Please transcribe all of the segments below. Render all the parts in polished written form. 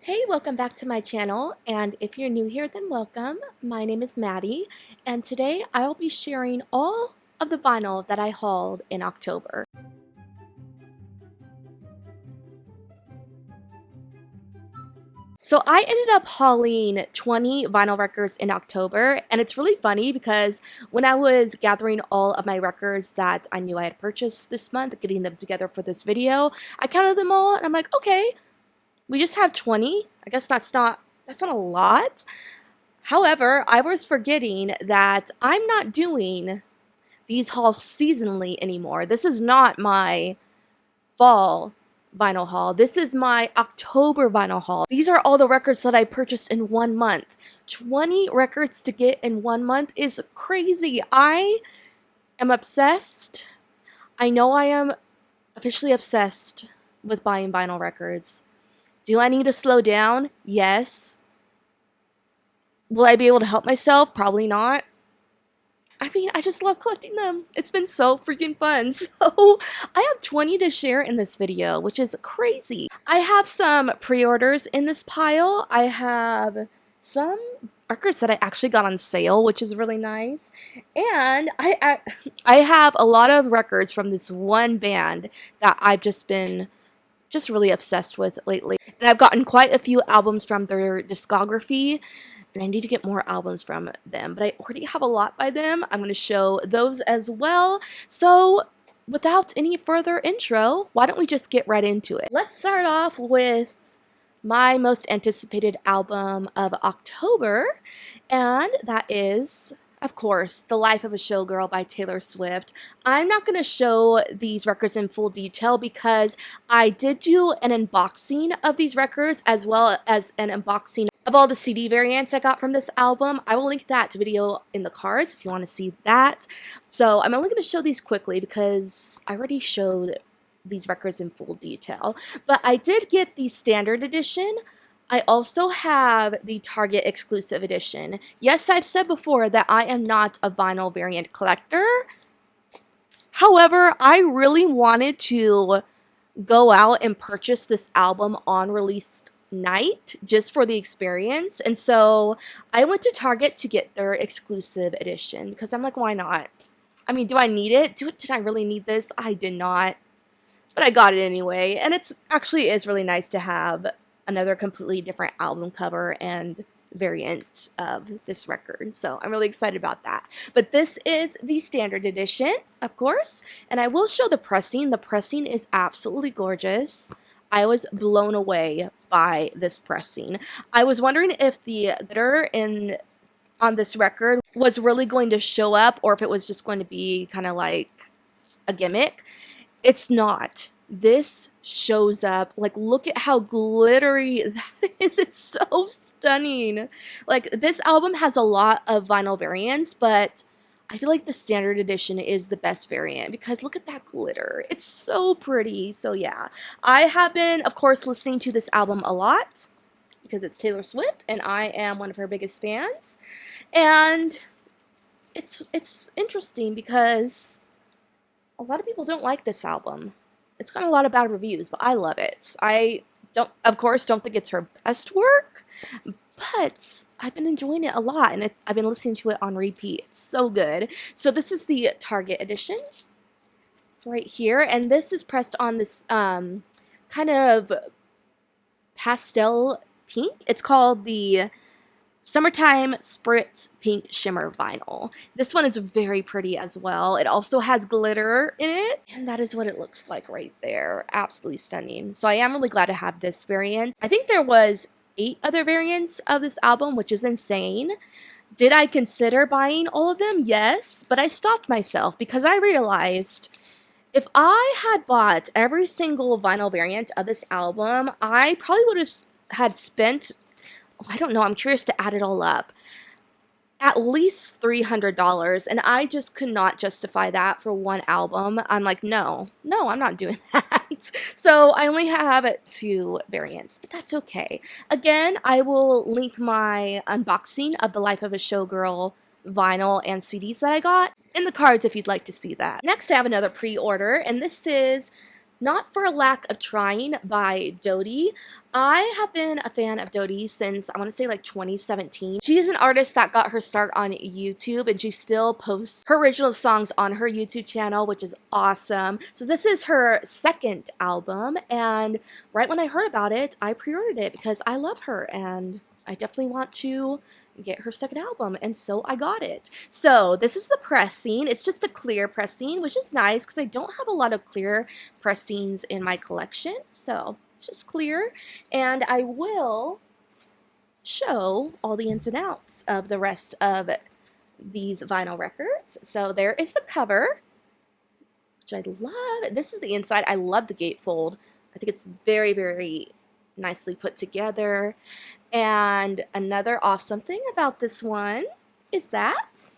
Hey, welcome back to my channel, and if you're new here, then welcome. My name is Maddie, and today I'll be sharing all of the vinyl that I hauled in October. So I ended up hauling 20 vinyl records in October, and it's really funny because when I was gathering all of my records that I knew I had purchased this month, getting them together for this video, I counted them all, and I'm like, okay, we just have 20. I guess that's not a lot. However, I was forgetting that I'm not doing these hauls seasonally anymore. This is not my fall vinyl haul. This is my October vinyl haul. These are all the records that I purchased in 1 month. 20 records to get in 1 month is crazy. I am obsessed. I know I am officially obsessed with buying vinyl records. Do I need to slow down? Yes. Will I be able to help myself? Probably not. I mean, I just love collecting them. It's been so freaking fun. So I have 20 to share in this video, which is crazy. I have some pre-orders in this pile. I have some records that I actually got on sale, which is really nice. And I have a lot of records from this one band that I've just been really obsessed with lately. And I've gotten quite a few albums from their discography. And I need to get more albums from them, but I already have a lot by them. I'm going to show those as well. So without any further intro, why don't we just get right into it? Let's start off with my most anticipated album of October, and that is, of course, The Life of a Showgirl by Taylor Swift. I'm not going to show these records in full detail because I did do an unboxing of these records as well as an unboxing of all the CD variants I got from this album. I will link that video in the cards if you want to see that. So I'm only going to show these quickly because I already showed these records in full detail. But I did get the standard edition. I also have the Target exclusive edition. Yes, I've said before that I am not a vinyl variant collector. However, I really wanted to go out and purchase this album on release night just for the experience, and so I went to Target to get their exclusive edition because I'm like, why not? I mean, do I need it? Did I really need this? I did not, but I got it anyway, and it's actually is really nice to have another completely different album cover and variant of this record, so I'm really excited about that. But this is the standard edition, of course, and I will show the pressing. The pressing is absolutely gorgeous. I was blown away by this pressing. I was wondering if the glitter on this record was really going to show up or if it was just going to be kind of like a gimmick. It's not. This shows up. Like, look at how glittery that is. It's so stunning. Like, this album has a lot of vinyl variants, but I feel like the standard edition is the best variant because look at that glitter. It's so pretty. So yeah, I have been, of course, listening to this album a lot because it's Taylor Swift and I am one of her biggest fans. And it's interesting because a lot of people don't like this album. It's got a lot of bad reviews, but I love it. I don't think it's her best work, but I've been enjoying it a lot, and I've been listening to it on repeat. It's so good. So this is the Target edition right here, and this is pressed on this kind of pastel pink. It's called the Summertime Spritz Pink Shimmer Vinyl. This one is very pretty as well. It also has glitter in it, and that is what it looks like right there. Absolutely stunning. So I am really glad to have this variant. I think there was 8 other variants of this album, which is insane. Did I consider buying all of them? Yes, but I stopped myself because I realized if I had bought every single vinyl variant of this album, I probably would have had spent, I don't know, I'm curious to add it all up, at least $300, and I just could not justify that for one album. I'm like, no, I'm not doing that. So I only have 2 variants, but that's okay. Again, I will link my unboxing of The Life of a Showgirl vinyl and CDs that I got in the cards if you'd like to see that. Next, I have another pre-order, and this is Not for a Lack of Trying by Dodie. I have been a fan of Dodie since I want to say like 2017. She is an artist that got her start on YouTube and she still posts her original songs on her YouTube channel, which is awesome. So this is her second album, and right when I heard about it, I pre-ordered it because I love her and I definitely want to get her second album, and so I got it. So this is the pressing. It's just a clear pressing, which is nice because I don't have a lot of clear pressings in my collection. So it's just clear, and I will show all the ins and outs of the rest of these vinyl records. So there is the cover, which I love. This is the inside. I love the gatefold. I think it's very, very nicely put together. And another awesome thing about this one is that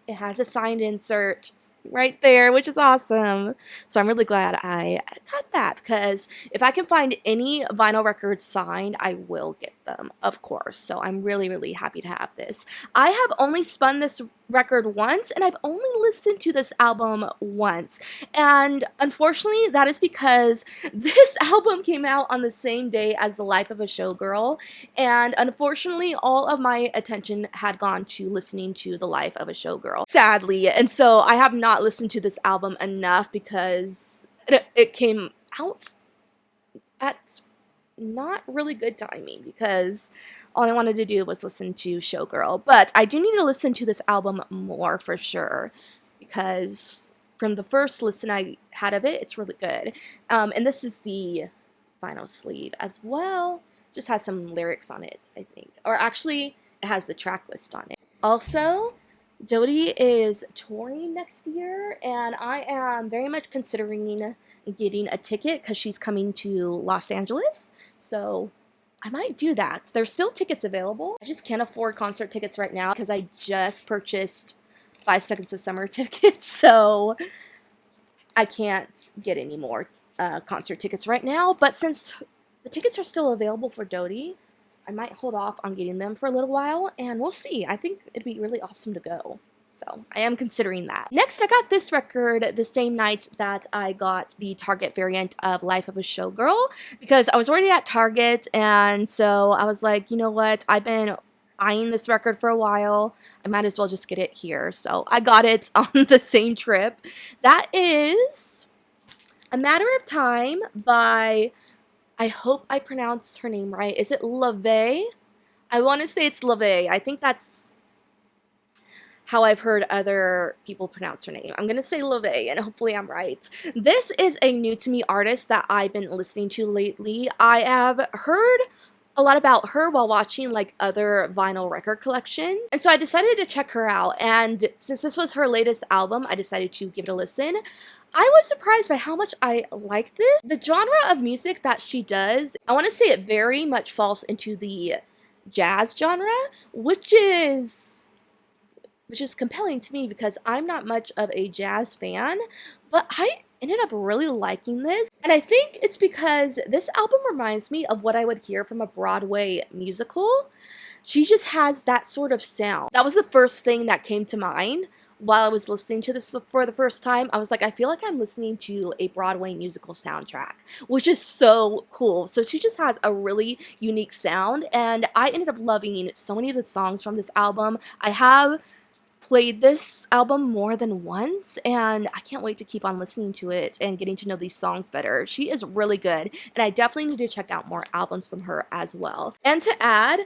it has a signed insert right there, which is awesome. So I'm really glad I got that, because if I can find any vinyl records signed, I will get them, of course. So I'm really, really happy to have this. I have only spun this record once, and I've only listened to this album once. And unfortunately, that is because this album came out on the same day as The Life of a Showgirl. And unfortunately, all of my attention had gone to listening to The Life of a Showgirl, sadly. And so I have not listened to this album enough because it came out at not really good timing, because all I wanted to do was listen to Showgirl. But I do need to listen to this album more for sure, because from the first listen I had of it, it's really good. And this is the vinyl sleeve as well. Just has some lyrics on it, I think. Or actually, it has the track list on it. Also, Dodie is touring next year, and I am very much considering getting a ticket because she's coming to Los Angeles. So I might do that. There's still tickets available. I just can't afford concert tickets right now because I just purchased 5 Seconds of Summer tickets, so I can't get any more concert tickets right now. But since the tickets are still available for Dodie, I might hold off on getting them for a little while, and we'll see. I think it'd be really awesome to go. So I am considering that. Next, I got this record the same night that I got the Target variant of Life of a Showgirl, because I was already at Target, and so I was like, you know what? I've been eyeing this record for a while. I might as well just get it here. So I got it on the same trip. That is A Matter of Time by, I hope I pronounced her name right. Is it LaVey? I want to say it's LaVey. I think that's how I've heard other people pronounce her name. I'm going to say LaVey, and hopefully I'm right. This is a new to me artist that I've been listening to lately. I have heard a lot about her while watching like other vinyl record collections, and so I decided to check her out. And since this was her latest album, I decided to give it a listen. I was surprised by how much I liked this. The genre of music that she does, I want to say it very much falls into the jazz genre, which is compelling to me because I'm not much of a jazz fan, but I ended up really liking this. And I think it's because this album reminds me of what I would hear from a Broadway musical. She just has that sort of sound. That was the first thing that came to mind while I was listening to this for the first time. I was like, I feel like I'm listening to a Broadway musical soundtrack, which is so cool. So she just has a really unique sound, and I ended up loving so many of the songs from this album. I have played this album more than once, and I can't wait to keep on listening to it and getting to know these songs better. She is really good, and I definitely need to check out more albums from her as well. And to add,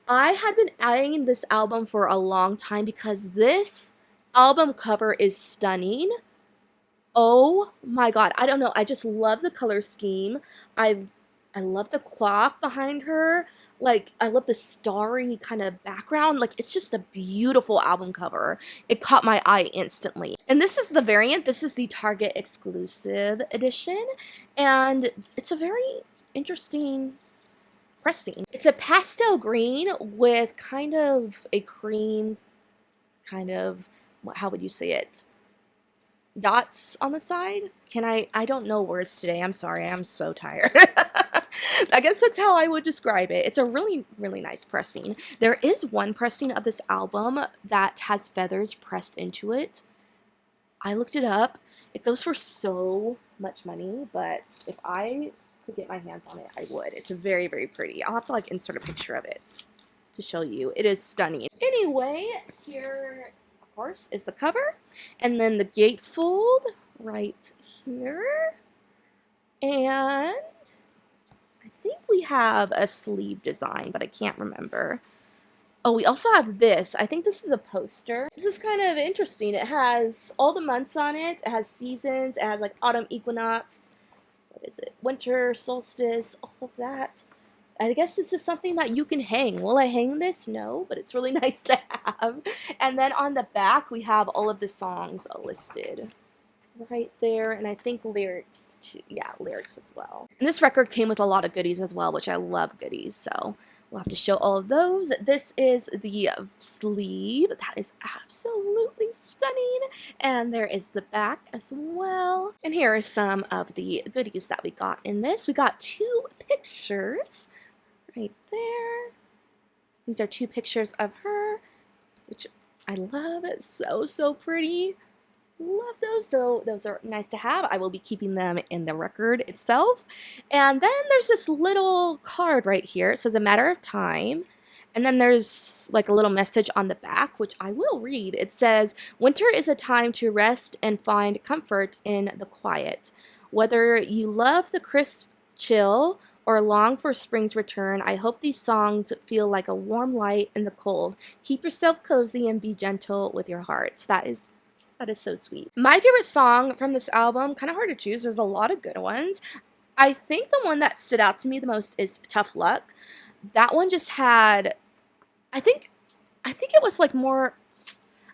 I had been eyeing this album for a long time because this album cover is stunning. Oh my god, I don't know, I just love the color scheme. I love the clock behind her. Like, I love the starry kind of background. Like, it's just a beautiful album cover. It caught my eye instantly. And this is the variant. This is the Target exclusive edition, and it's a very interesting pressing. It's a pastel green with kind of a cream, kind of, how would you say it? Dots on the side? I don't know words today. I'm sorry. I'm so tired. I guess that's how I would describe it. It's a really, really nice pressing. There is one pressing of this album that has feathers pressed into it. I looked it up. It goes for so much money, but if I could get my hands on it, I would. It's very, very pretty. I'll have to like insert a picture of it to show you. It is stunning. Anyway, here, of course, is the cover. And then the gatefold right here. And I think we have a sleeve design, but I can't remember. Oh, we also have this. I think this is a poster. This is kind of interesting. It has all the months on it. It has seasons. It has like autumn equinox. What is it? Winter solstice. All of that. I guess this is something that you can hang. Will I hang this? No, but it's really nice to have. And then on the back, we have all of the songs listed right there, and I think lyrics too. Yeah, lyrics as well. And this record came with a lot of goodies as well, which I love goodies, so we'll have to show all of those. This is the sleeve. That is absolutely stunning. And there is the back as well. And here are some of the goodies that we got in this. We got 2 pictures right there. These are 2 pictures of her, which I love. It's so, so pretty. Love those, so those are nice to have. I will be keeping them in the record itself. And then there's this little card right here. It says a matter of time. And then there's like a little message on the back, which I will read. It says, winter is a time to rest and find comfort in the quiet. Whether you love the crisp chill or long for spring's return, I hope these songs feel like a warm light in the cold. Keep yourself cozy and be gentle with your heart. That is so sweet. My favorite song from this album, kind of hard to choose. There's a lot of good ones. I think the one that stood out to me the most is Tough Luck. That one just had, I think it was like more,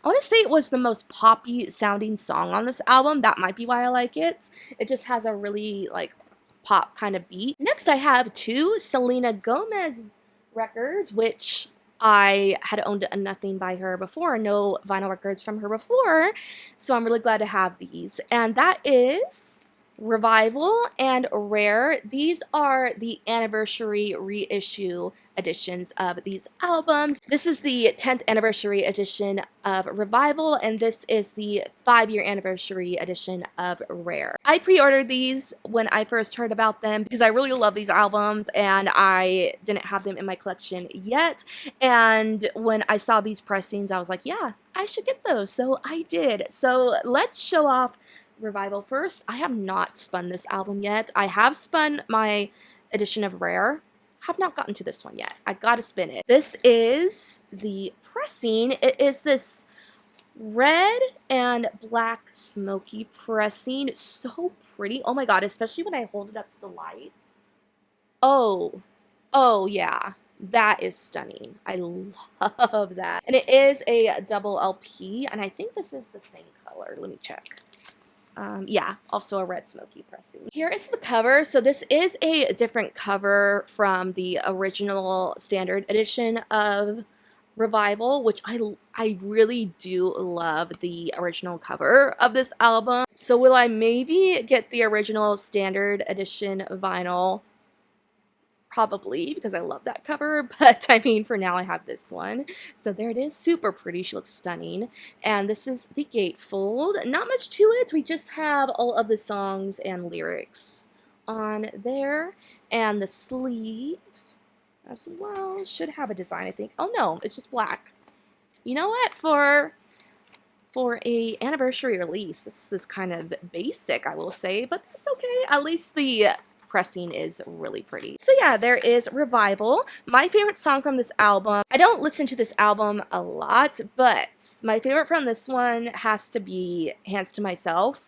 I want to say it was the most poppy sounding song on this album. That might be why I like it. It just has a really like pop kind of beat. Next I have 2 Selena Gomez records, which I had owned nothing by her before, no vinyl records from her before, so I'm really glad to have these. And that is Revival and Rare. These are the anniversary reissue editions of these albums. This is the 10th anniversary edition of Revival, and this is the 5-year anniversary edition of Rare. I pre-ordered these when I first heard about them because I really love these albums and I didn't have them in my collection yet. And when I saw these pressings, I was like, yeah, I should get those. So I did. So let's show off Revival first. I have not spun this album yet. I have spun my edition of Rare. Have not gotten to this one yet. I gotta spin it. This is the pressing. It is this red and black smoky pressing. So pretty. Oh my god, especially when I hold it up to the light. Oh yeah. That is stunning. I love that. And it is a double LP, and I think this is the same color. Let me check. Yeah, also a red smoky pressing. Here is the cover. So this is a different cover from the original standard edition of Revival, which I really do love the original cover of this album. So will I maybe get the original standard edition vinyl? Probably, because I love that cover, but I mean, for now I have this one. So there it is, super pretty. She looks stunning. And this is the gatefold. Not much to it. We just have all of the songs and lyrics on there. And the sleeve as well should have a design, I think. Oh no, it's just black. You know what? For a anniversary release, this is kind of basic, I will say, but that's okay. At least the pressing is really pretty. So yeah, there is Revival. My favorite song from this album, I don't listen to this album a lot, but my favorite from this one has to be Hands to Myself.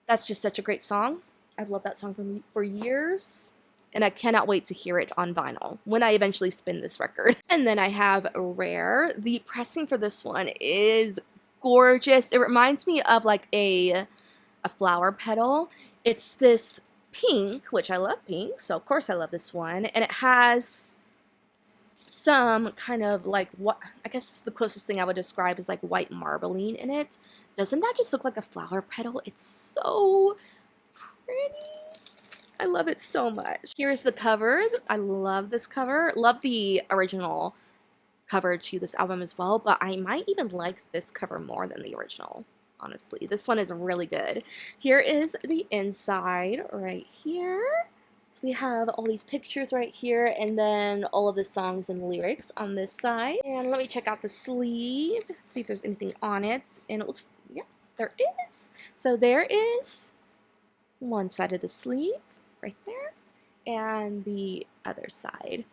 That's just such a great song. I've loved that song for years, and I cannot wait to hear it on vinyl when I eventually spin this record. And then I have Rare. The pressing for this one is gorgeous. It reminds me of like a flower petal. It's this pink, which I love pink, so of course I love this one, and it has some kind of like, what I guess the closest thing I would describe is like white marbling in it. Doesn't that just look like a flower petal? It's so pretty. I love it so much. Here's the cover. I love this cover. Love the original cover to this album as well, but I might even like this cover more than the original, honestly. This one is really good. Here is the inside right here. So we have all these pictures right here, and then all of the songs and lyrics on this side. And let me check out the sleeve, see if there's anything on it. And it looks, yeah, there is. So there is one side of the sleeve right there, and the other side.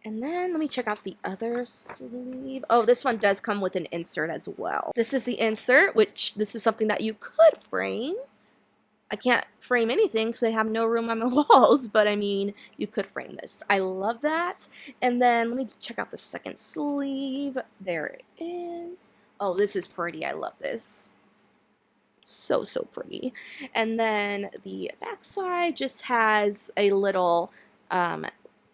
And then let me check out the other sleeve. Oh, this one does come with an insert as well. This is the insert, which this is something that you could frame. I can't frame anything because I have no room on my walls, but I mean, you could frame this. I love that. And then let me check out the second sleeve. There it is. Oh, this is pretty. I love this. So pretty. And then the back side just has a little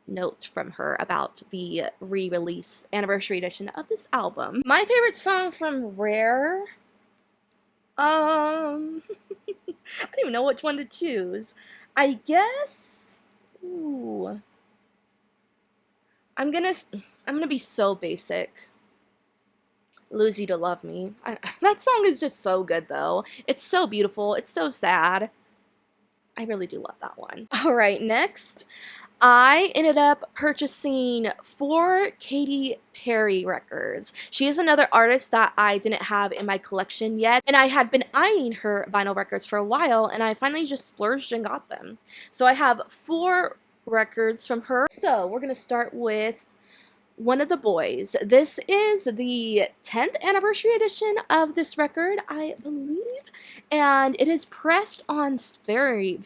note from her about the re-release anniversary edition of this album. My favorite song from Rare, I don't even know which one to choose. I guess, ooh, I'm gonna be so basic. Lose You to Love Me. That song is just so good though. It's so beautiful. It's so sad. I really do love that one. All right, next, I ended up purchasing 4 Katy Perry records. She is another artist that I didn't have in my collection yet, and I had been eyeing her vinyl records for a while, and I finally just splurged and got them. So I have 4 records from her. So we're gonna start with One of the Boys. This is the 10th anniversary edition of this record, I believe, and it is pressed on very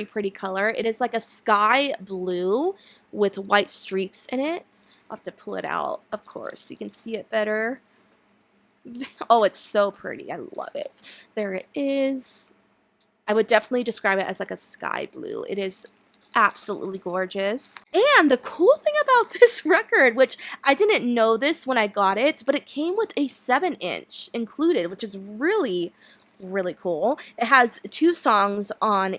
pretty color. It is like a sky blue with white streaks in it. I'll have to pull it out, of course, so you can see it better. Oh, it's so pretty. I love it. There it is. I would definitely describe it as like a sky blue. It is absolutely gorgeous. And the cool thing about this record, which I didn't know this when I got it, but it came with a 7-inch included, which is really cool. It has 2 songs on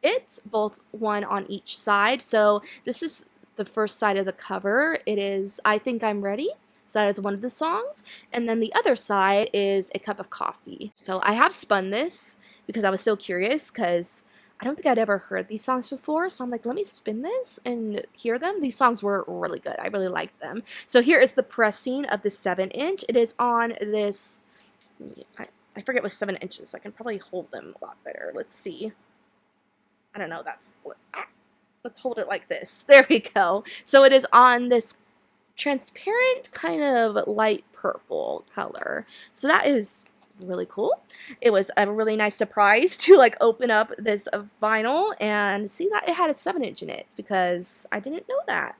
it, both one on each side. So this is the first side of the cover. It is I Think I'm Ready. So that is one of the songs. And then the other side is A Cup of Coffee. So I have spun this because I was so curious, because I don't think I'd ever heard these songs before, so I'm like, let me spin this and hear them. These songs were really good. I really liked them. So here is the pressing of the 7-inch. It is on this, I forget what 7 inches. I can probably hold them a lot better. Let's see. I don't know. Let's hold it like this. There we go. So it is on this transparent kind of light purple color. So that is really cool. It was a really nice surprise to like open up this vinyl and see that it had a 7-inch in it, because I didn't know that.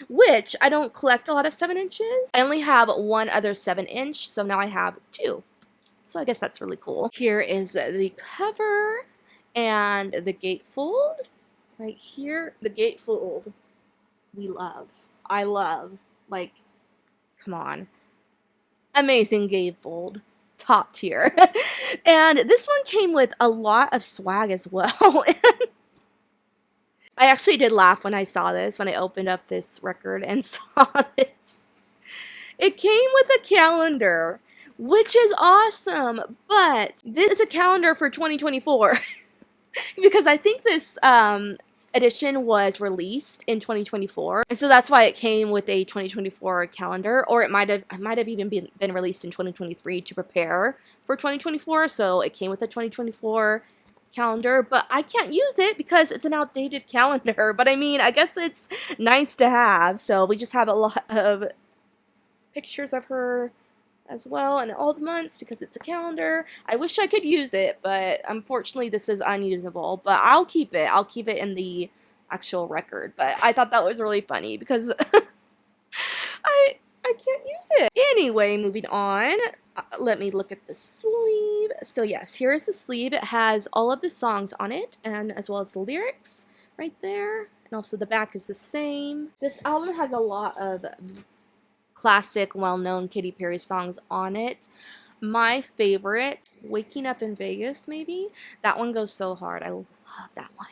Which, I don't collect a lot of 7 inches. I only have one other 7-inch, so now I have 2. So I guess that's really cool. Here is the cover and the gatefold. Right here, the gatefold we love. I love. Like, come on. Amazing gatefold. Top tier. And this one came with a lot of swag as well. I actually did laugh when I saw this, when I opened up this record and saw this. It came with a calendar, which is awesome, but this is a calendar for 2024. Because I think this edition was released in 2024, and so that's why it came with a 2024 calendar, or it might have even been released in 2023 to prepare for 2024, so it came with a 2024 calendar, but I can't use it because it's an outdated calendar. But I mean, I guess it's nice to have, so we just have a lot of pictures of her as well, and all the months, because it's a calendar. I wish I could use it, but unfortunately this is unusable, but I'll keep it in the actual record. But I thought that was really funny because I can't use it. Anyway, moving on, let me look at the sleeve. So yes, here is the sleeve. It has all of the songs on it, and as well as the lyrics right there, and also the back is the same. This album has a lot of classic, well-known Katy Perry songs on it. My favorite, Waking Up in Vegas, maybe? That one goes so hard. I love that one.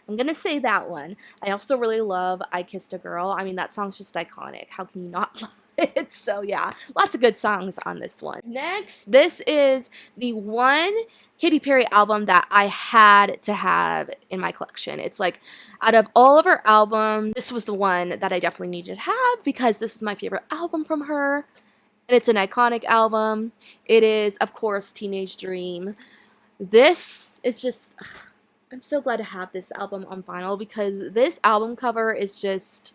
I'm gonna say that one. I also really love I Kissed a Girl. I mean, that song's just iconic. How can you not love it. So yeah, lots of good songs on this one. Next, this is the one Katy Perry album that I had to have in my collection. It's like, out of all of her albums, this was the one that I definitely needed to have because this is my favorite album from her. And it's an iconic album. It is, of course, Teenage Dream. This is just, I'm so glad to have this album on vinyl because this album cover is just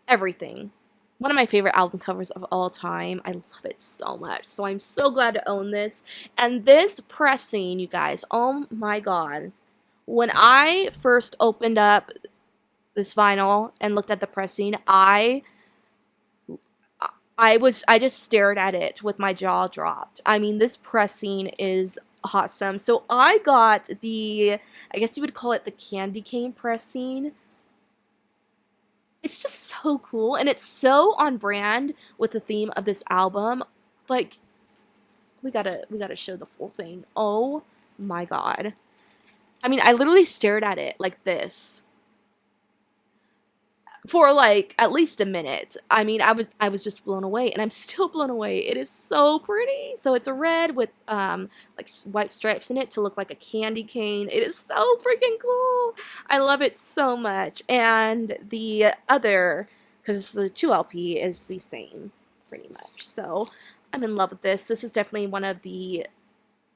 everything. One of my favorite album covers of all time. I love it so much. So I'm so glad to own this. And this pressing, you guys, oh my god. When I first opened up this vinyl and looked at the pressing, I just stared at it with my jaw dropped. I mean, this pressing is awesome. So I got the, I guess you would call it the candy cane pressing. It's just so cool, and it's so on brand with the theme of this album. Like, we gotta show the full thing. Oh my god. I mean, I literally stared at it like this for like at least a minute. I mean, I was just blown away, and I'm still blown away. It is so pretty. So it's a red with like white stripes in it to look like a candy cane. It is so freaking cool. I love it so much. And the other, because the 2LP is the same pretty much. So I'm in love with this. This is definitely one of the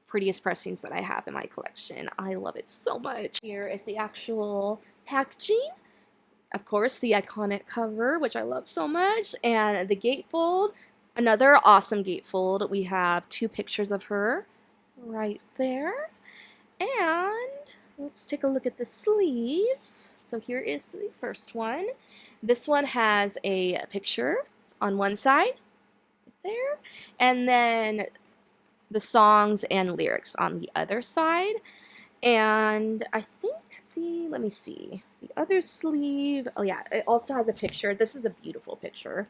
prettiest pressings that I have in my collection. I love it so much. Here is the actual packaging. Of course, the iconic cover, which I love so much, and the gatefold, another awesome gatefold. We have two pictures of her right there. And let's take a look at the sleeves. So here is the first one. This one has a picture on one side, right there, and then the songs and lyrics on the other side. And I think let me see, the other sleeve, oh yeah, it also has a picture. This is a beautiful picture.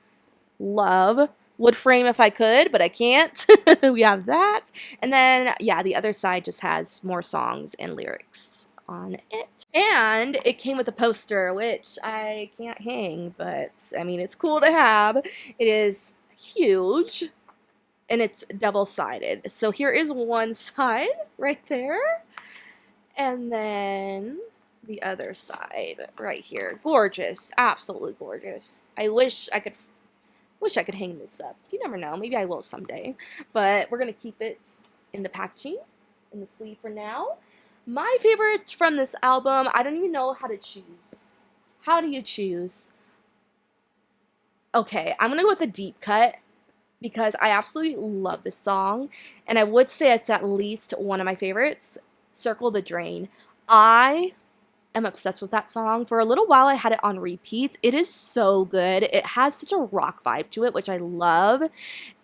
Love. Would frame if I could, but I can't. We have that. And then, yeah, the other side just has more songs and lyrics on it. And it came with a poster, which I can't hang, but I mean, it's cool to have. It is huge, and it's double-sided. So here is one side right there. And then the other side right here. Gorgeous. Absolutely gorgeous. I wish I could hang this up. You never know. Maybe I will someday. But we're going to keep it in the packaging, in the sleeve for now. My favorite from this album, I don't even know how to choose. How do you choose? Okay, I'm going to go with a deep cut because I absolutely love this song. And I would say it's at least one of my favorites. Circle the Drain. I am obsessed with that song. For a little while I had it on repeat. It is so good. It has such a rock vibe to it, which I love.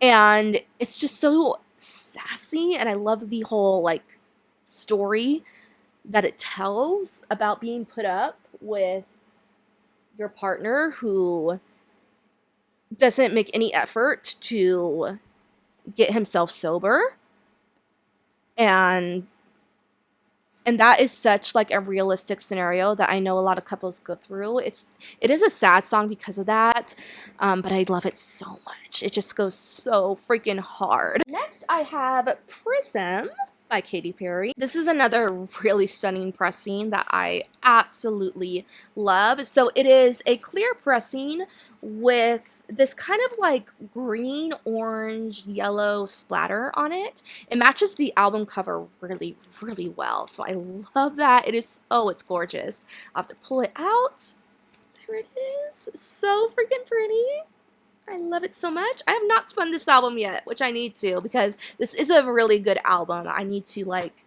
And it's just so sassy, and I love the whole like story that it tells about being put up with your partner who doesn't make any effort to get himself sober. And that is such like a realistic scenario that I know a lot of couples go through. It is a sad song because of that, but I love it so much. It just goes so freaking hard. Next, I have Prism by Katy Perry. This is another really stunning pressing that I absolutely love. So it is a clear pressing with this kind of like green, orange, yellow splatter on it. It matches the album cover really, really well. So I love that. It is, oh, it's gorgeous. I'll have to pull it out. There it is. So freaking pretty. I love it so much. I have not spun this album yet, which I need to because this is a really good album. I need to like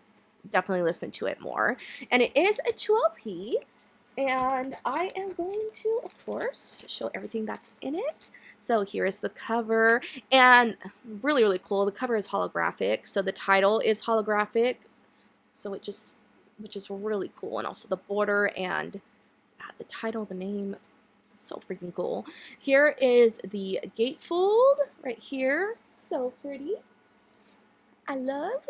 definitely listen to it more. And it is a 2LP, and I am going to, of course, show everything that's in it. So here is the cover, and really, really cool. The cover is holographic, so the title is holographic. So it just, which is really cool, and also the border and the title, the name. So freaking cool. Here is the gatefold right here. So pretty. I love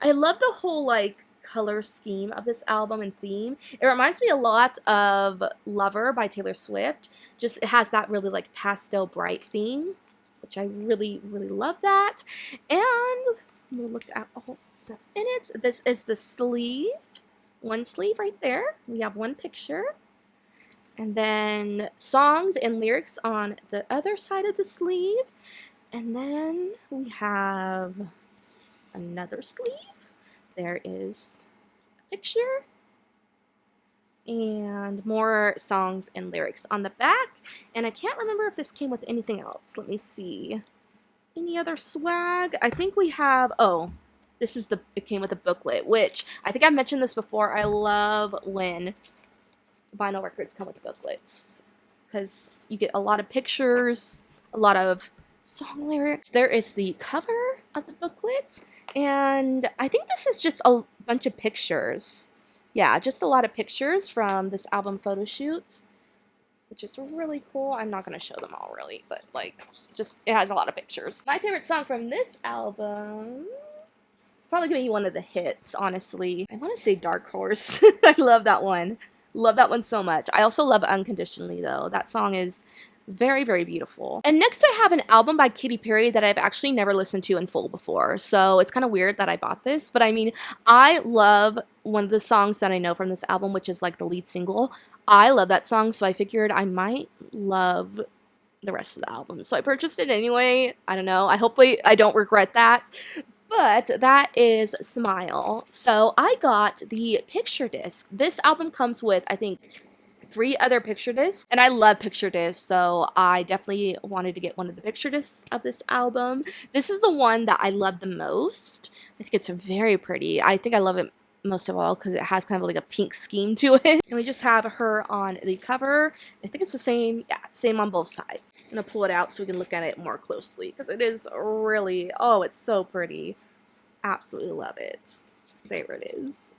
the whole like color scheme of this album and theme. It reminds me a lot of Lover by Taylor Swift. Just it has that really like pastel bright theme. which I really, really love that. And we'll look at all that's in it. This is the sleeve. One sleeve right there. We have one picture. And then songs and lyrics on the other side of the sleeve. And then we have another sleeve. There is a picture. And more songs and lyrics on the back. And I can't remember if this came with anything else. Let me see. Any other swag? I think we have, oh, it came with a booklet, which I think I've mentioned this before. I love when vinyl records come with booklets because you get a lot of pictures, a lot of song lyrics. There is the cover of the booklet, and I think this is just a bunch of pictures. Yeah, just a lot of pictures from this album photo shoot, which is really cool. I'm not going to show them all really, but like, just, it has a lot of pictures. My favorite song from this album, it's probably going to be one of the hits, honestly. I want to say Dark Horse. I love that one. Love that one so much. I also love Unconditionally, though. That song is very, very beautiful. And next I have an album by Katy Perry that I've actually never listened to in full before. So it's kind of weird that I bought this. But I mean, I love one of the songs that I know from this album, which is like the lead single. I love that song, so I figured I might love the rest of the album. So I purchased it anyway. I don't know. Hopefully I don't regret that. But that is Smile. So I got the picture disc. This album comes with, I think, 3 other picture discs, and I love picture discs, so I definitely wanted to get one of the picture discs of this album. This is the one that I love the most. I think it's very pretty. I think I love it most of all because it has kind of like a pink scheme to it. And we just have her on the cover. I think it's the same, yeah, same on both sides. I'm gonna pull it out so we can look at it more closely because it is really, oh, it's so pretty. Absolutely love it. There it is.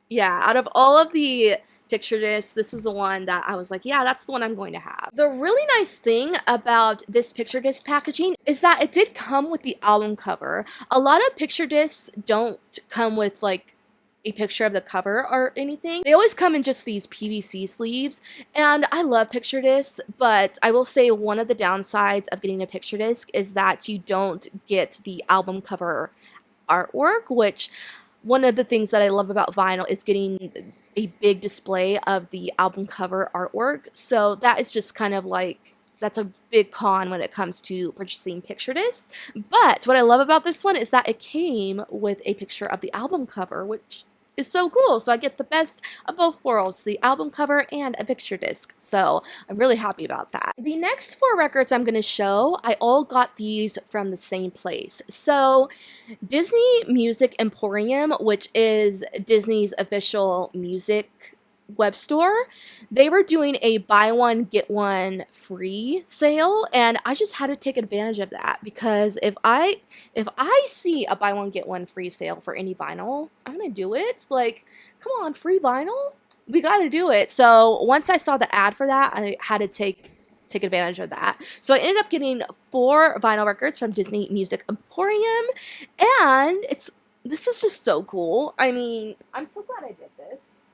Yeah, out of all of the picture disc, this is the one that I was like, yeah, that's the one I'm going to have. The really nice thing about this picture disc packaging is that it did come with the album cover. A lot of picture discs don't come with like a picture of the cover or anything. They always come in just these PVC sleeves, and I love picture discs, but I will say one of the downsides of getting a picture disc is that you don't get the album cover artwork, which one of the things that I love about vinyl is getting a big display of the album cover artwork. So that is just kind of like, that's a big con when it comes to purchasing picture discs. But what I love about this one is that it came with a picture of the album cover, which is so cool. So I get the best of both worlds, the album cover and a picture disc. So I'm really happy about that. The next 4 records I'm going to show, I all got these from the same place. So Disney Music Emporium, which is Disney's official music web store, they were doing a buy one get one free sale, and I just had to take advantage of that because if I see a buy one get one free sale for any vinyl, I'm gonna do it. Like, come on, free vinyl, we gotta do it. So once I saw the ad for that, I had to take advantage of that. So I ended up getting 4 vinyl records from Disney Music Emporium, and this is just so cool. I mean, I'm so glad I did this.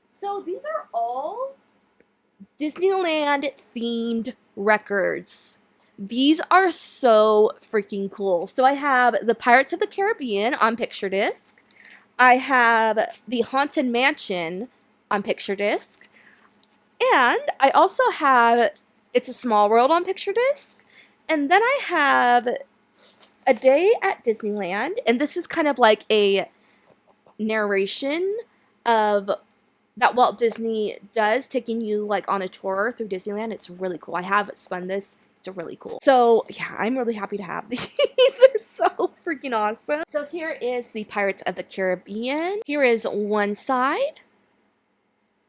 So these are all Disneyland themed records. These are so freaking cool. So I have the Pirates of the Caribbean on picture disc. I have the Haunted Mansion on picture disc. And I also have It's a Small World on picture disc. And then I have A Day at Disneyland. And this is kind of like a narration of that Walt Disney does, taking you like on a tour through Disneyland. It's really cool. I have spun this. It's really cool. So yeah, I'm really happy to have these. They're so freaking awesome. So here is the Pirates of the Caribbean. Here is one side,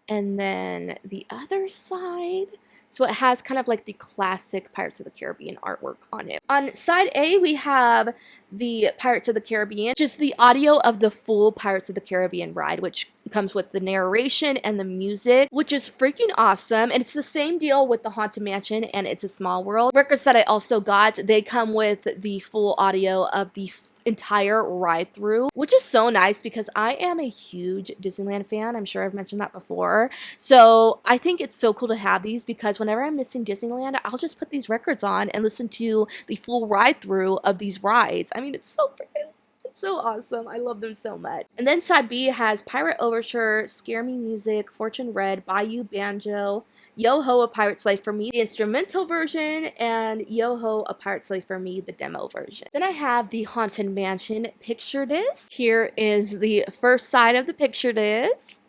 and then the other side. So it has kind of like the classic Pirates of the Caribbean artwork on it. On side A, we have the Pirates of the Caribbean, which is the audio of the full Pirates of the Caribbean ride, which comes with the narration and the music, which is freaking awesome. And it's the same deal with the Haunted Mansion and It's a Small World. Records that I also got, they come with the full audio of the entire ride through, which is so nice because I am a huge Disneyland fan. I'm sure I've mentioned that before. So I think it's so cool to have these because whenever I'm missing Disneyland, I'll just put these records on and listen to the full ride through of these rides. I mean, it's so freaking, it's so awesome. I love them so much. And then side B has Pirate Overture, Scare Me Music, Fortune Red, Bayou Banjo, Yo-Ho, A Pirate's Life for Me, the instrumental version, and Yo-Ho, A Pirate's Life for Me, the demo version. Then I have the Haunted Mansion picture disc. Here is the first side of the picture disc,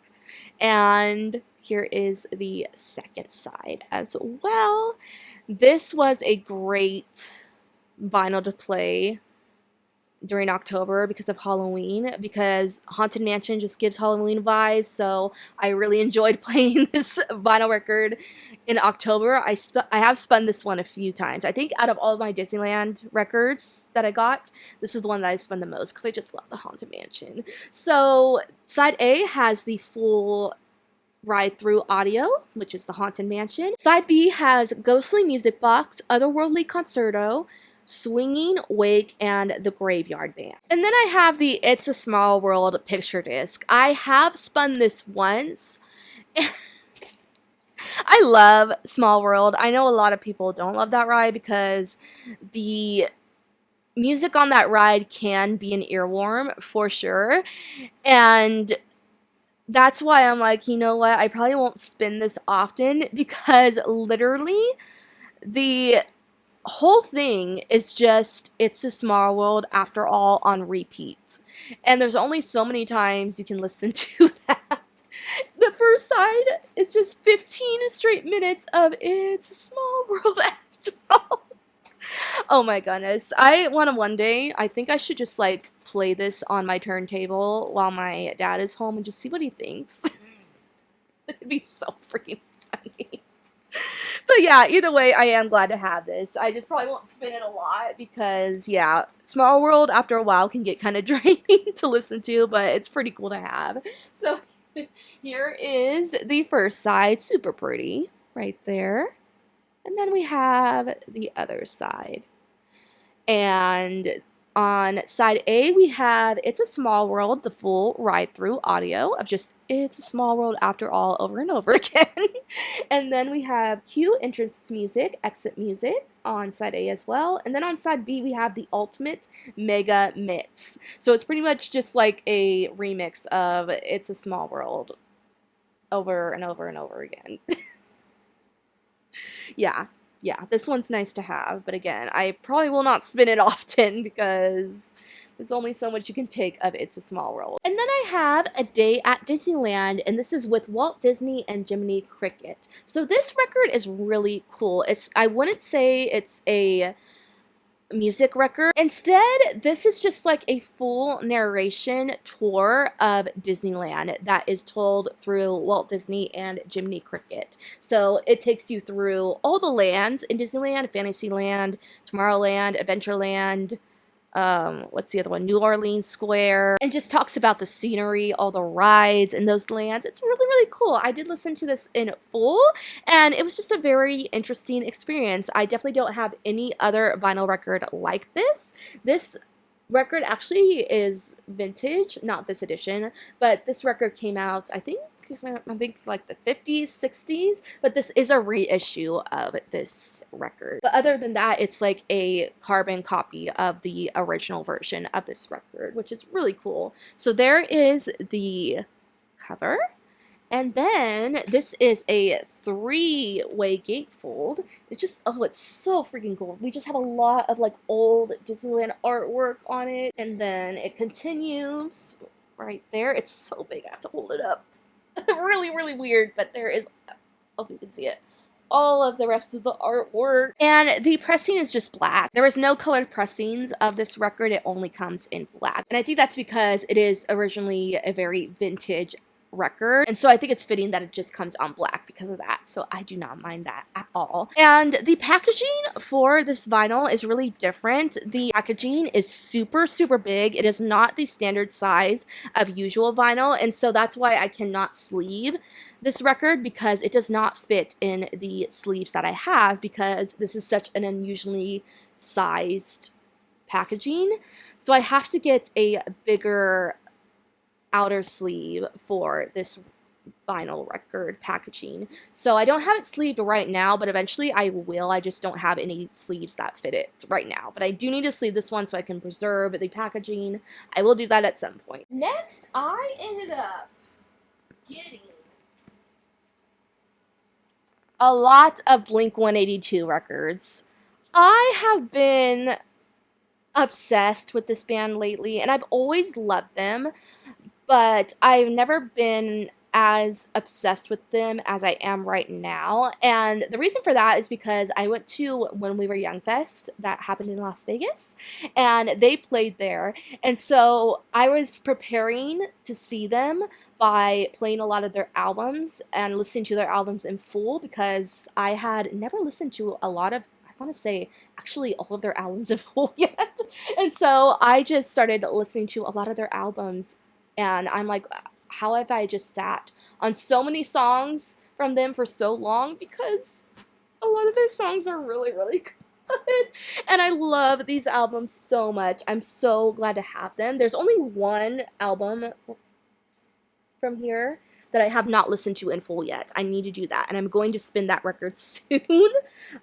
and here is the second side as well. This was a great vinyl to play during October because of Halloween, because Haunted Mansion just gives Halloween vibes, so I really enjoyed playing this vinyl record in October. I have spun this one a few times. I think out of all of my Disneyland records that I got, this is the one that I spun the most because I just love the Haunted Mansion. So side A has the full ride through audio, which is the Haunted Mansion. Side B has Ghostly Music Box, Otherworldly Concerto, Swinging Wake, and the Graveyard Band. And then I have the It's a Small World picture disc. I have spun this once. I love Small World. I know a lot of people don't love that ride because the music on that ride can be an earworm for sure. And that's why I'm like, you know what? I probably won't spin this often because literally the whole thing is just It's a Small World After All on repeat. And there's only so many times you can listen to that. The first side is just 15 straight minutes of It's a Small World After All. Oh my goodness. I want to one day, I think I should just like play this on my turntable while my dad is home and just see what he thinks. It'd be so freaking funny. But yeah, either way, I am glad to have this. I just probably won't spin it a lot because, yeah, Small World after a while can get kind of draining to listen to, but it's pretty cool to have. So here is the first side, super pretty, right there. And then we have the other side. And on side A, we have It's a Small World, the full ride-through audio of just It's a Small World After All over and over again. And then we have cue entrance music, exit music on side A as well. And then on side B, we have the ultimate mega mix. So it's pretty much just like a remix of It's a Small World over and over and over again. Yeah, this one's nice to have, but again, I probably will not spin it often because there's only so much you can take of It's a Small World. And then I have A Day at Disneyland, and this is with Walt Disney and Jiminy Cricket. So this record is really cool. I wouldn't say it's a music record. Instead, this is just like a full narration tour of Disneyland that is told through Walt Disney and Jiminy Cricket. So it takes you through all the lands in Disneyland: Fantasyland, Tomorrowland, Adventureland, what's the other one? New Orleans Square, and just talks about the scenery, all the rides in those lands. It's really, really cool. I did listen to this in full, and it was just a very interesting experience. I definitely don't have any other vinyl record like this. This record actually is vintage, not this edition, but this record came out, I think like the 50s, 60s, but this is a reissue of this record. But other than that, it's like a carbon copy of the original version of this record, which is really cool. So there is the cover. And then this is a 3-way gatefold. It's just, oh, it's so freaking cool. We just have a lot of like old Disneyland artwork on it. And then it continues right there. It's so big, I have to hold it up. Really, really weird, but there is, hope you can see it, all of the rest of the artwork. And the pressing is just black. There is no colored pressings of this record. It only comes in black. And I think that's because it is originally a very vintage record, and so I think it's fitting that it just comes on black because of that, so I do not mind that at all. And the packaging for this vinyl is really different. The packaging is super, super big. It is not the standard size of usual vinyl, and so that's why I cannot sleeve this record, because it does not fit in the sleeves that I have, because this is such an unusually sized packaging, so I have to get a bigger outer sleeve for this vinyl record packaging. So I don't have it sleeved right now, but eventually I will. I just don't have any sleeves that fit it right now. But I do need to sleeve this one so I can preserve the packaging. I will do that at some point. Next, I ended up getting a lot of Blink-182 records. I have been obsessed with this band lately, and I've always loved them, but I've never been as obsessed with them as I am right now. And the reason for that is because I went to When We Were Young Fest that happened in Las Vegas, and they played there. And so I was preparing to see them by playing a lot of their albums and listening to their albums in full, because I had never listened to a lot of, I want to say actually all of their albums in full yet. And so I just started listening to a lot of their albums, and I'm like, how have I just sat on so many songs from them for so long? Because a lot of their songs are really, really good. And I love these albums so much. I'm so glad to have them. There's only one album from here that I have not listened to in full yet. I need to do that, and I'm going to spin that record soon.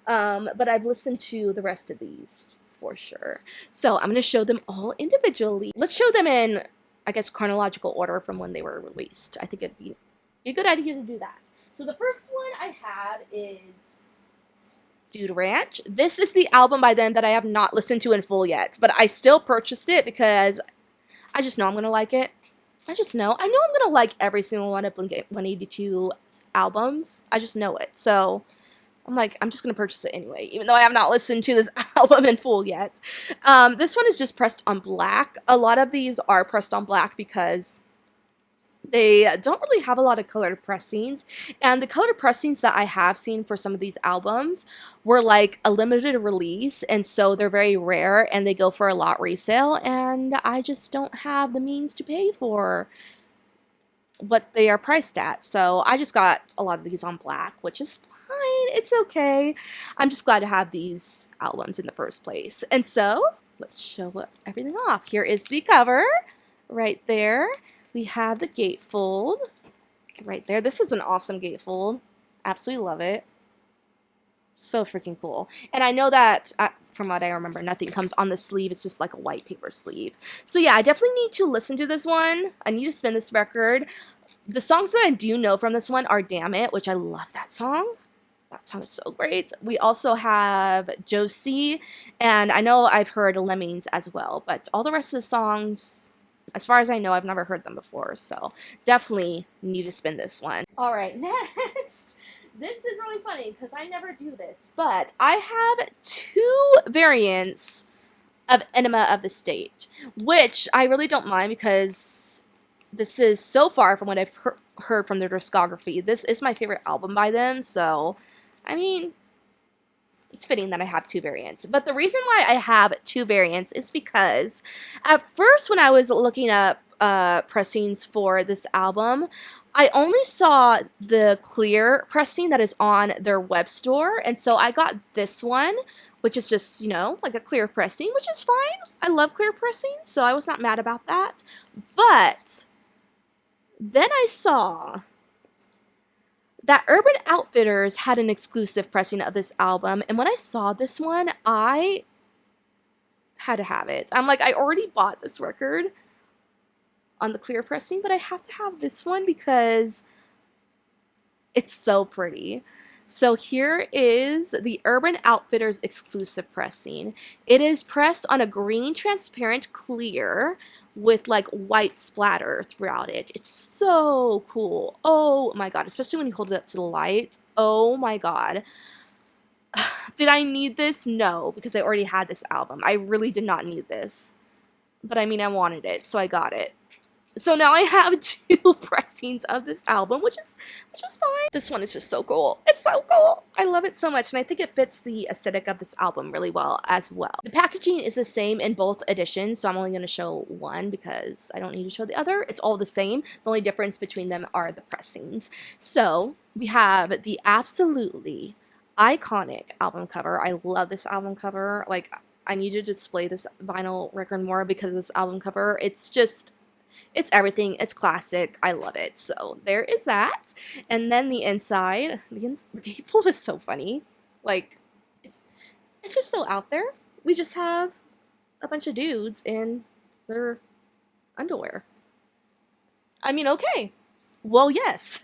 But I've listened to the rest of these for sure. So I'm going to show them all individually. Let's show them in, I guess, chronological order from when they were released. I think it'd be a good idea to do that. So the first one I have is Dude Ranch. This is the album by them that I have not listened to in full yet, but I still purchased it because I just know I'm going to like it. I know I'm going to like every single one of Blink-182's albums. I just know it. So I'm like, I'm just going to purchase it anyway, even though I have not listened to this album in full yet. This one is just pressed on black. A lot of these are pressed on black because they don't really have a lot of colored pressings. And the colored pressings that I have seen for some of these albums were like a limited release. And so they're very rare and they go for a lot resale. And I just don't have the means to pay for what they are priced at. So I just got a lot of these on black, which is fine. It's okay. I'm just glad to have these albums in the first place. And so let's show everything off. Here is the cover right there. We have the gatefold right there. This is an awesome gatefold. Absolutely love it. So freaking cool. And I know that, from what I remember, nothing comes on the sleeve. It's just like a white paper sleeve. So yeah, I definitely need to listen to this one. I need to spin this record. The songs that I do know from this one are Damn It, which I love that song. That song is so great. We also have Josie, and I know I've heard Lemmings as well, but all the rest of the songs, as far as I know, I've never heard them before, so definitely need to spin this one. All right, next. This is really funny because I never do this, but I have two variants of Enema of the State, which I really don't mind because this is so far from what I've heard from their discography. This is my favorite album by them, so, I mean, it's fitting that I have two variants. But the reason why I have two variants is because at first when I was looking up pressings for this album, I only saw the clear pressing that is on their web store, and so I got this one, which is just, you know, like a clear pressing, which is fine. I love clear pressing, so I was not mad about that. But then I saw that Urban Outfitters had an exclusive pressing of this album, and when I saw this one, I had to have it. I'm like, I already bought this record on the clear pressing, but I have to have this one because it's so pretty. So here is the Urban Outfitters exclusive pressing. It is pressed on a green transparent clear with like white splatter throughout it. It's so cool. Oh my god, especially when you hold it up to the light. Oh my god. Did I need this? No, because I already had this album. I really did not need this. But I mean, I wanted it, so I got it. So now I have two pressings of this album, which is fine. This one is just so cool. It's so cool. I love it so much, and I think it fits the aesthetic of this album really well as well. The packaging is the same in both editions, so I'm only going to show one because I don't need to show the other. It's all the same. The only difference between them are the pressings. So we have the absolutely iconic album cover. I love this album cover. Like, I need to display this vinyl record more because this album cover, it's everything. It's classic. I love it. So there is that. And then the inside, the gatefold is so funny. Like, it's just so out there. We just have a bunch of dudes in their underwear. I mean, okay. Well, yes.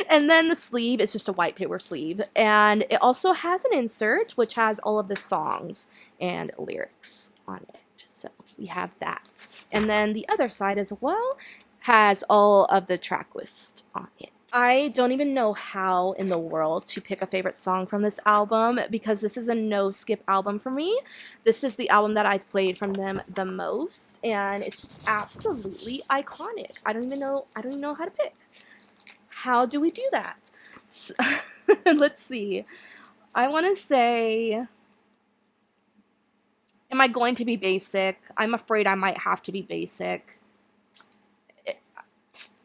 And then the sleeve is just a white paper sleeve. And it also has an insert, which has all of the songs and lyrics on it. So we have that. And then the other side as well has all of the track list on it. I don't even know how in the world to pick a favorite song from this album because this is a no-skip album for me. This is the album that I've played from them the most, and it's just absolutely iconic. I don't even know how to pick. How do we do that? So, let's see. I want to say, am I going to be basic? I'm afraid I might have to be basic.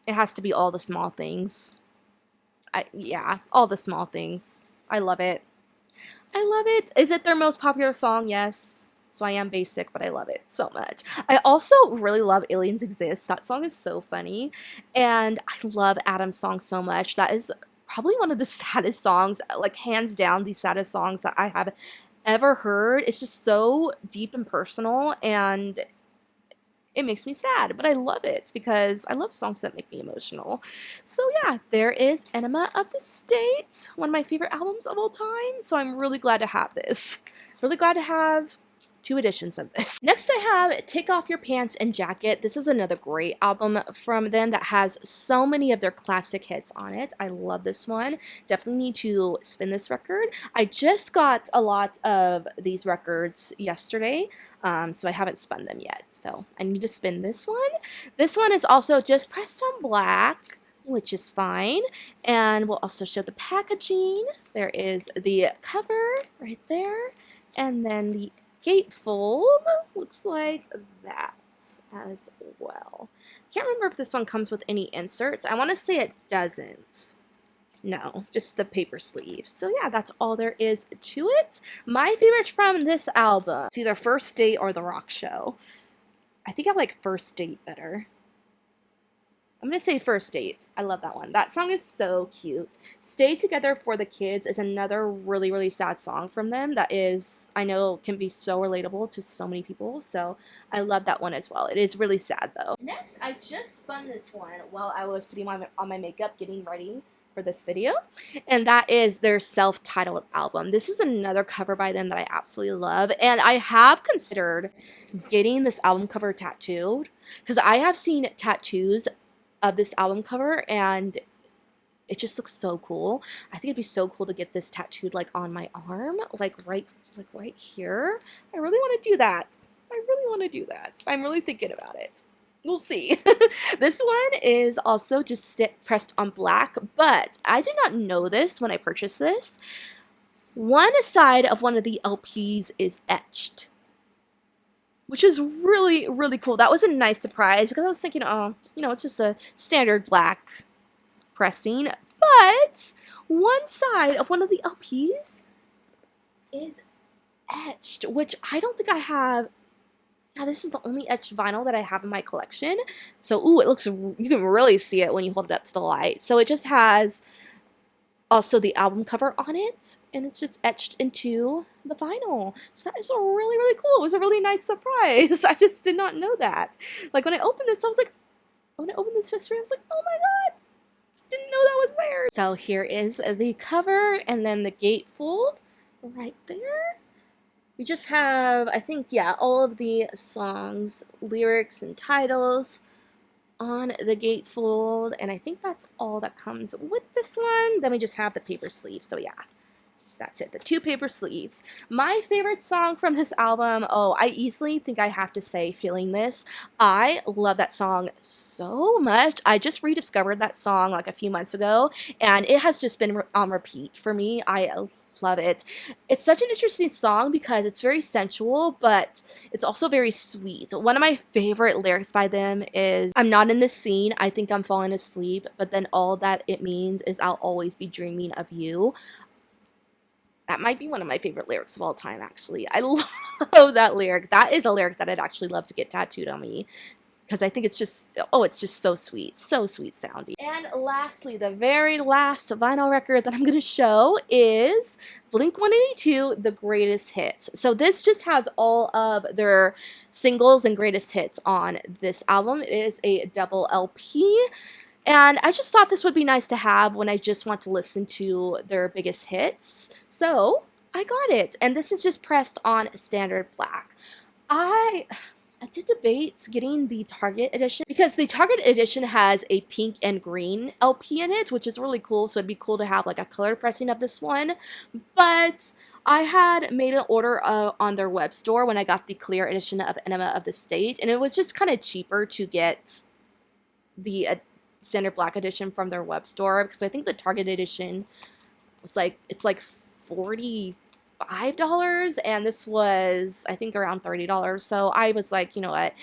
It has to be All the Small Things. Yeah, All the Small Things. I love it. I love it. Is it their most popular song? Yes. So I am basic, but I love it so much. I also really love Aliens Exist. That song is so funny. And I love Adam's song so much. That is probably one of the saddest songs, like hands down the saddest songs that I have ever heard. It's just so deep and personal, and it makes me sad, but I love it because I love songs that make me emotional. So yeah, there is Enema of the State, one of my favorite albums of all time. So I'm really glad to have this. Really glad to have 2 editions of this. Next I have Take Off Your Pants and Jacket. This is another great album from them that has so many of their classic hits on it. I love this one. Definitely need to spin this record. I just got a lot of these records yesterday, so I haven't spun them yet. So I need to spin this one. This one is also just pressed on black, which is fine. And we'll also show the packaging. There is the cover right there. And then the gatefold looks like that as well. Can't remember if this one comes with any inserts. I want to say it doesn't. No, just the paper sleeve. So yeah, that's all there is to it. My favorite from this album, it's either First Date or The Rock Show. I think I like First Date better. I'm going to say First Date. I love that one. That song is so cute. Stay Together for the Kids is another really, really sad song from them that is, I know, can be so relatable to so many people. So I love that one as well. It is really sad though. Next, I just spun this one while I was putting on my makeup, getting ready for this video, and that is their self-titled album. This is another cover by them that I absolutely love, and I have considered getting this album cover tattooed because I have seen tattoos of this album cover and it just looks so cool. I think it'd be so cool to get this tattooed like on my arm, like right here. I really want to do that. I'm really thinking about it. We'll see. This one is also just pressed on black, but I did not know this when I purchased this. One side of one of the LPs is etched, which is really, really cool. That was a nice surprise because I was thinking, oh, you know, it's just a standard black pressing, but one side of one of the LPs is etched, which I don't think I have. Now, this is the only etched vinyl that I have in my collection. So, ooh, it looks, you can really see it when you hold it up to the light. So it just has also the album cover on it, and it's just etched into the vinyl. So that is really, really cool. It was a really nice surprise. I just did not know that. Like, when I opened this, I was like, when I opened this history, I was like, oh my god, didn't know that was there. So here is the cover, and then the gatefold right there. We just have, I think, yeah, all of the songs, lyrics, and titles on the gatefold, and I think that's all that comes with this one. Then we just have the paper sleeve, so yeah, that's it, the 2 paper sleeves. My favorite song from this album, oh, I easily think I have to say Feeling This. I love that song so much. I just rediscovered that song like a few months ago, and it has just been on repeat for me. I love it. It's such an interesting song because it's very sensual, but it's also very sweet. One of my favorite lyrics by them is, I'm not in this scene, I think I'm falling asleep, but then all that it means is I'll always be dreaming of you. That might be one of my favorite lyrics of all time, actually. I love that lyric. That is a lyric that I'd actually love to get tattooed on me, because I think it's just, oh, it's just so sweet sounding. And lastly, the very last vinyl record that I'm going to show is Blink-182, The Greatest Hits. So this just has all of their singles and greatest hits on this album. It is a double LP. And I just thought this would be nice to have when I just want to listen to their biggest hits. So I got it. And this is just pressed on standard black. I did debate getting the Target edition because the Target edition has a pink and green LP in it, which is really cool. So it'd be cool to have like a color pressing of this one. But I had made an order on their web store when I got the clear edition of Enema of the State. And it was just kind of cheaper to get the standard black edition from their web store, because I think the Target edition was like, it's like $45, and this was, I think, around $30. So I was like, you know what,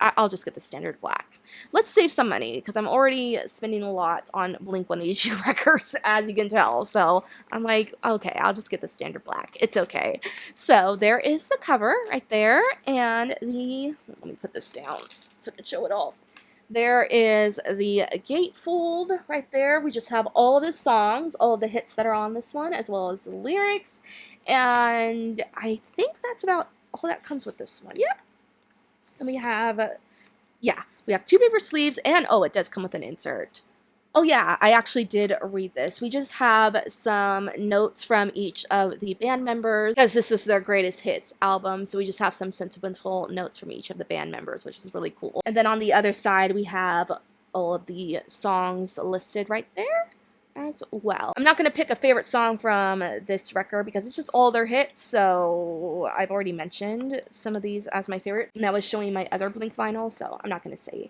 I'll just get the standard black. Let's save some money, because I'm already spending a lot on Blink-182 records, as you can tell. So I'm like, okay, I'll just get the standard black. It's okay. So there is the cover right there, and let me put this down so I can show it all. There is the gatefold right there. We just have all of the songs, all of the hits that are on this one, as well as the lyrics. And I think that's about all that comes with this one. Yep. And we have, we have 2 paper sleeves, and oh, it does come with an insert. Oh yeah, I actually did read this. We just have some notes from each of the band members, because this is their greatest hits album, so we just have some sentimental notes from each of the band members, which is really cool. And then on the other side, we have all of the songs listed right there as well. I'm not going to pick a favorite song from this record because it's just all their hits, so I've already mentioned some of these as my favorite. And I was showing my other Blink vinyl, so I'm not going to say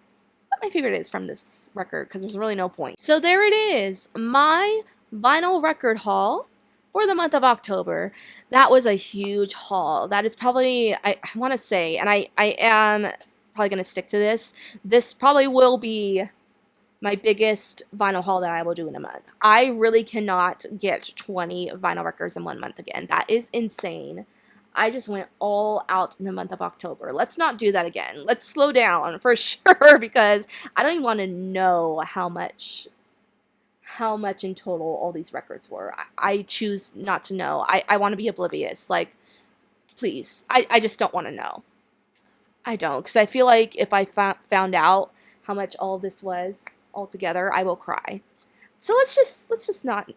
my favorite is from this record, because there's really no point. So there it is, my vinyl record haul for the month of October. That was a huge haul. That is probably, I want to say, and I am probably going to stick to this, this probably will be my biggest vinyl haul that I will do in a month. I really cannot get 20 vinyl records in one month again. That is insane. I just went all out in the month of October. Let's not do that again. Let's slow down for sure, because I don't even want to know how much in total all these records were. I choose not to know. I want to be oblivious. Like, please. I just don't want to know. I don't, because I feel like if I found out how much all this was altogether, I will cry. So let's just not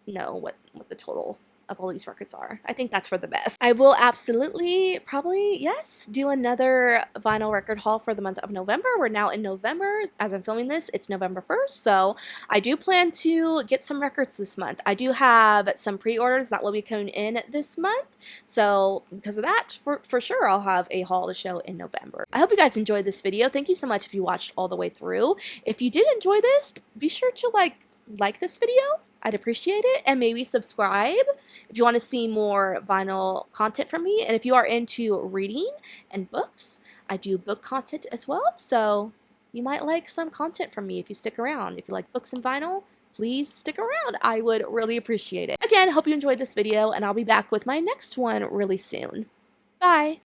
know what the total of all these records are. I think that's for the best. I will absolutely, probably, yes, do another vinyl record haul for the month of November. We're now in November. As I'm filming this, it's November 1st, so I do plan to get some records this month. I do have some pre-orders that will be coming in this month, so because of that, for sure, I'll have a haul to show in November. I hope you guys enjoyed this video. Thank you so much if you watched all the way through. If you did enjoy this, be sure to like this video. I'd appreciate it, and maybe subscribe if you want to see more vinyl content from me. And if you are into reading and books, I do book content as well, so you might like some content from me if you stick around. If you like books and vinyl, please stick around. I would really appreciate it. Again, hope you enjoyed this video, and I'll be back with my next one really soon. Bye!